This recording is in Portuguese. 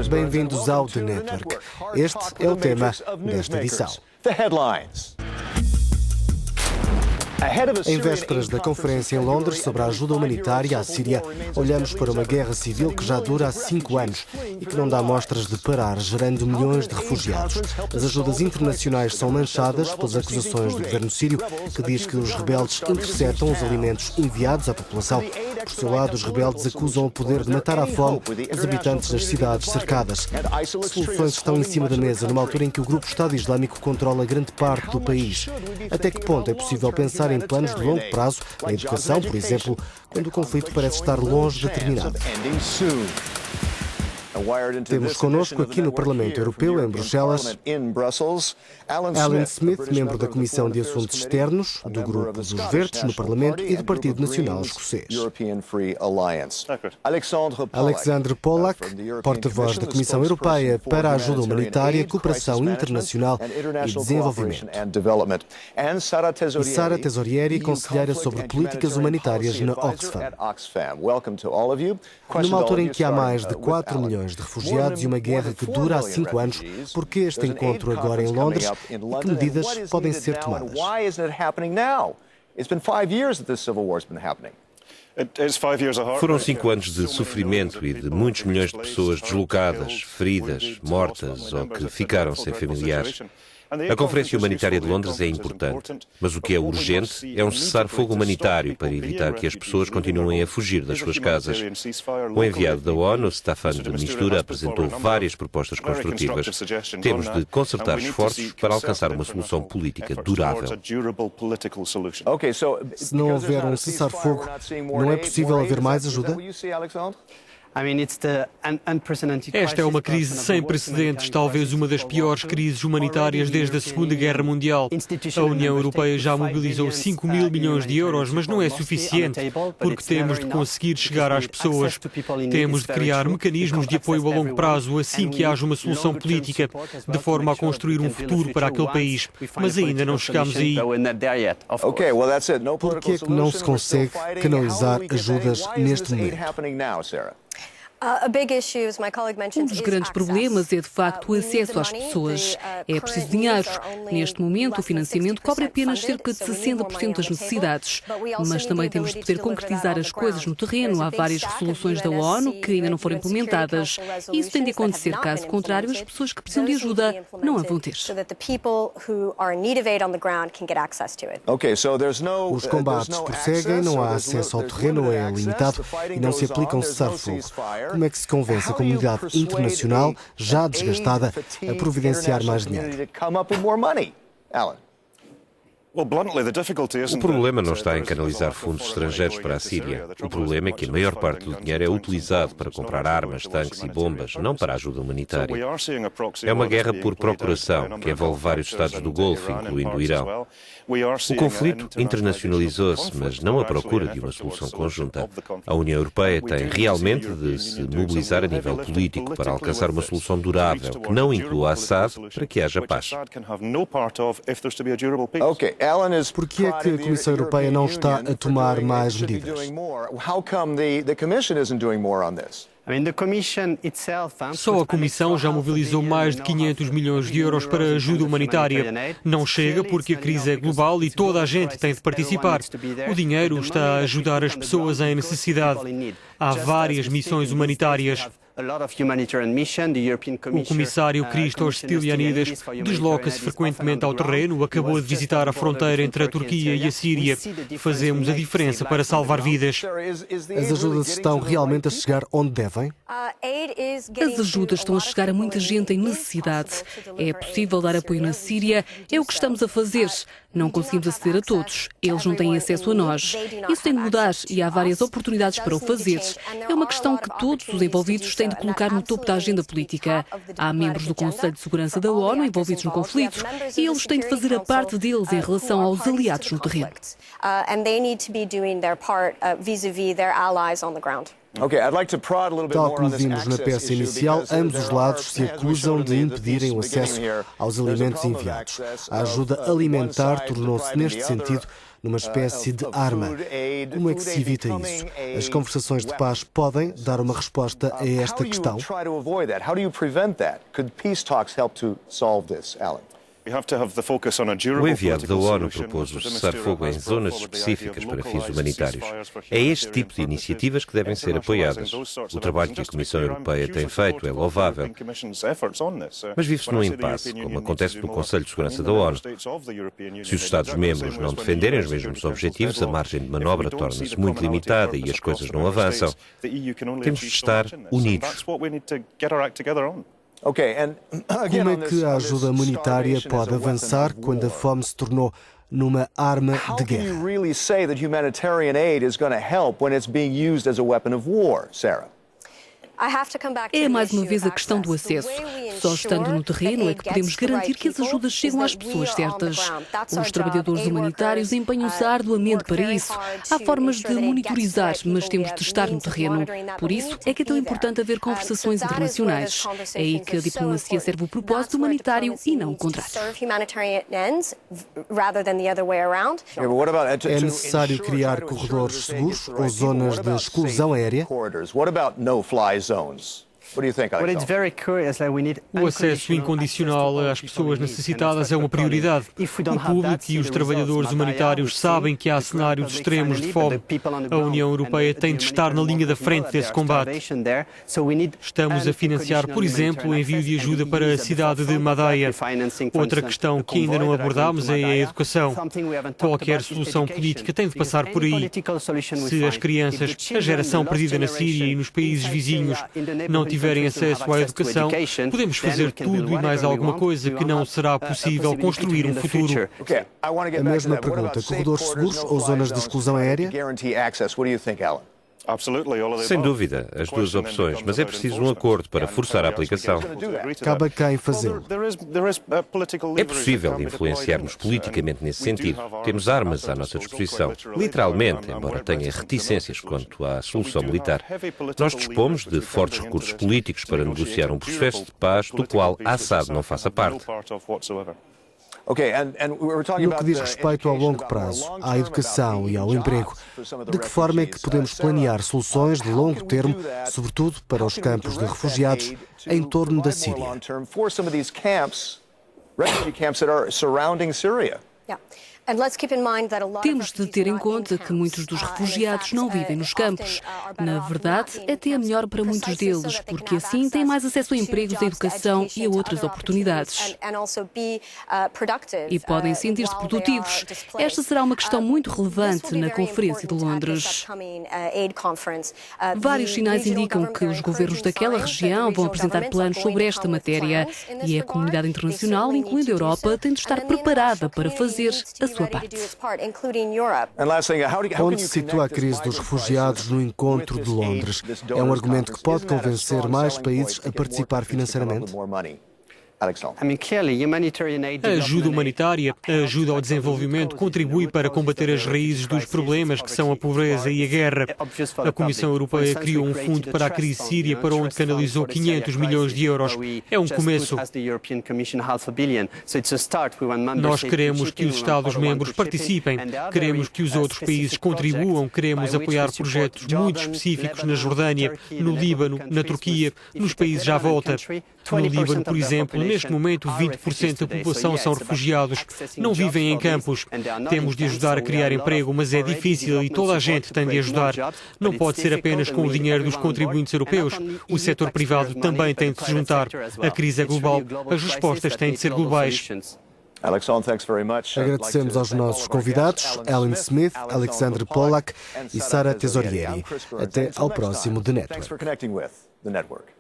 Bem-vindos ao The Network. Este é o tema desta edição. Em vésperas da conferência em Londres sobre a ajuda humanitária à Síria, olhamos para uma guerra civil que já dura há 5 anos e que não dá mostras de parar, gerando milhões de refugiados. As ajudas internacionais são manchadas pelas acusações do governo sírio, que diz que os rebeldes interceptam os alimentos enviados à população. Por seu lado, os rebeldes acusam o poder de matar à fome os habitantes das cidades cercadas. As soluções estão em cima da mesa, numa altura em que o grupo Estado Islâmico controla grande parte do país. Até que ponto é possível pensar em planos de longo prazo, na educação, por exemplo, quando o conflito parece estar longe de terminar? Temos connosco aqui no Parlamento Europeu, em Bruxelas, Alan Smith, membro da Comissão de Assuntos Externos, do Grupo dos Verdes no Parlamento e do Partido Nacional Escocês. Alexandre Pollack, porta-voz da Comissão Europeia para a Ajuda Humanitária, Cooperação Internacional e Desenvolvimento. E Sara Tesorieri, conselheira sobre políticas humanitárias na Oxfam. Numa altura em que há mais de 4 milhões de refugiados e uma guerra que dura há 5 anos, por que este encontro agora em Londres e que medidas podem ser tomadas? Foram 5 anos de sofrimento e de muitos milhões de pessoas deslocadas, feridas, mortas ou que ficaram sem familiares. A Conferência Humanitária de Londres é importante, mas o que é urgente é um cessar-fogo humanitário para evitar que as pessoas continuem a fugir das suas casas. O enviado da ONU, Staffan de Mistura, apresentou várias propostas construtivas. Temos de concertar esforços para alcançar uma solução política durável. Se não houver um cessar-fogo, não é possível haver mais ajuda? Esta é uma crise sem precedentes, talvez uma das piores crises humanitárias desde a Segunda Guerra Mundial. A União Europeia já mobilizou 5 mil milhões de euros, mas não é suficiente, porque temos de conseguir chegar às pessoas. Temos de criar mecanismos de apoio a longo prazo assim que haja uma solução política, de forma a construir um futuro para aquele país. Mas ainda não chegamos aí. Por que é que não se consegue canalizar ajudas neste momento? Um dos grandes problemas é, de facto, o acesso às pessoas. É preciso dinheiro. Neste momento, o financiamento cobre apenas cerca de 60% das necessidades. Mas também temos de poder concretizar as coisas no terreno. Há várias resoluções da ONU que ainda não foram implementadas. E isso tem de acontecer. Caso contrário, as pessoas que precisam de ajuda não a vão ter. Os combates prosseguem, não há acesso ao terreno, é limitado e não se aplica um cessar-fogo. Como é que se convence a comunidade internacional, já desgastada, a providenciar mais dinheiro? O problema não está em canalizar fundos estrangeiros para a Síria. O problema é que a maior parte do dinheiro é utilizado para comprar armas, tanques e bombas, não para a ajuda humanitária. É uma guerra por procuração, que envolve vários Estados do Golfo, incluindo o Irão. O conflito internacionalizou-se, mas não à procura de uma solução conjunta. A União Europeia tem realmente de se mobilizar a nível político para alcançar uma solução durável, que não inclua Assad, para que haja paz. Por que é que a Comissão Europeia não está a tomar mais medidas? Só a Comissão já mobilizou mais de 500 milhões de euros para ajuda humanitária. Não chega porque a crise é global e toda a gente tem de participar. O dinheiro está a ajudar as pessoas em necessidade. Há várias missões humanitárias. O comissário Christos Stylianides desloca-se frequentemente ao terreno, acabou de visitar a fronteira entre a Turquia e a Síria. Fazemos a diferença para salvar vidas. As ajudas estão realmente a chegar onde devem? As ajudas estão a chegar a muita gente em necessidade. É possível dar apoio na Síria, é o que estamos a fazer. Não conseguimos aceder a todos. Eles não têm acesso a nós. Isso tem de mudar e há várias oportunidades para o fazer. É uma questão que todos os envolvidos têm de colocar no topo da agenda política. Há membros do Conselho de Segurança da ONU envolvidos no conflito e eles têm de fazer a parte deles em relação aos aliados no terreno. Tal como vimos na peça inicial, ambos os lados se acusam de impedirem o acesso aos alimentos enviados. A ajuda alimentar tornou-se, neste sentido, numa espécie de arma. Como é que se evita isso? As conversações de paz podem dar uma resposta a esta questão? O enviado da ONU propôs o cessar-fogo em zonas específicas para fins humanitários. É este tipo de iniciativas que devem ser apoiadas. O trabalho que a Comissão Europeia tem feito é louvável. Mas vive-se num impasse, como acontece no Conselho de Segurança da ONU. Se os Estados-membros não defenderem os mesmos objetivos, a margem de manobra torna-se muito limitada e as coisas não avançam. Temos de estar unidos. Como é que a ajuda humanitária pode avançar quando a fome se tornou numa arma de guerra? É mais uma vez a questão do acesso. Só estando no terreno é que podemos garantir que as ajudas chegam às pessoas certas. Os trabalhadores humanitários empenham-se arduamente para isso. Há formas de monitorizar, mas temos de estar no terreno. Por isso é que é tão importante haver conversações internacionais. É aí que a diplomacia serve o propósito humanitário e não o contrário. É necessário criar corredores seguros ou zonas de exclusão aérea? O acesso incondicional às pessoas necessitadas é uma prioridade. O público e os trabalhadores humanitários sabem que há cenários extremos de fome. A União Europeia tem de estar na linha da frente desse combate. Estamos a financiar, por exemplo, o envio de ajuda para a cidade de Madaya. Outra questão que ainda não abordámos é a educação. Qualquer solução política tem de passar por aí. Se as crianças, a geração perdida na Síria e nos países vizinhos, não tiverem acesso à educação, podemos fazer tudo e mais alguma coisa que não será possível construir um futuro. A mesma pergunta, corredores seguros ou zonas de exclusão aérea? Sem dúvida, as duas opções, mas é preciso um acordo para forçar a aplicação. Cabe a quem fazê-lo. É possível influenciarmos politicamente nesse sentido. Temos armas à nossa disposição, literalmente, embora tenha reticências quanto à solução militar. Nós dispomos de fortes recursos políticos para negociar um processo de paz do qual Assad não faça parte. No que diz respeito ao longo prazo, à educação e ao emprego, de que forma é que podemos planear soluções de longo termo, sobretudo para os campos de refugiados em torno da Síria? Temos de ter em conta que muitos dos refugiados não vivem nos campos. Na verdade, até é melhor para muitos deles, porque assim têm mais acesso a empregos, a educação e a outras oportunidades. E podem sentir-se produtivos. Esta será uma questão muito relevante na Conferência de Londres. Vários sinais indicam que os governos daquela região vão apresentar planos sobre esta matéria e a comunidade internacional, incluindo a Europa, tem de estar preparada para fazer a sua parte. Onde se situa a crise dos refugiados no encontro de Londres? É um argumento que pode convencer mais países a participar financeiramente? A ajuda humanitária, a ajuda ao desenvolvimento contribui para combater as raízes dos problemas que são a pobreza e a guerra. A Comissão Europeia criou um fundo para a crise síria para onde canalizou 500 milhões de euros. É um começo. Nós queremos que os Estados-membros participem, queremos que os outros países contribuam, queremos apoiar projetos muito específicos na Jordânia, no Líbano, na Turquia, nos países à volta. No Líbano, por exemplo, neste momento 20% da população são refugiados, não vivem em campos. Temos de ajudar a criar emprego, mas é difícil e toda a gente tem de ajudar. Não pode ser apenas com o dinheiro dos contribuintes europeus. O setor privado também tem de se juntar. A crise é global, as respostas têm de ser globais. Agradecemos aos nossos convidados, Ellen Smith, Alexandre Pollack e Sara Tesorieri. Até ao próximo The Network.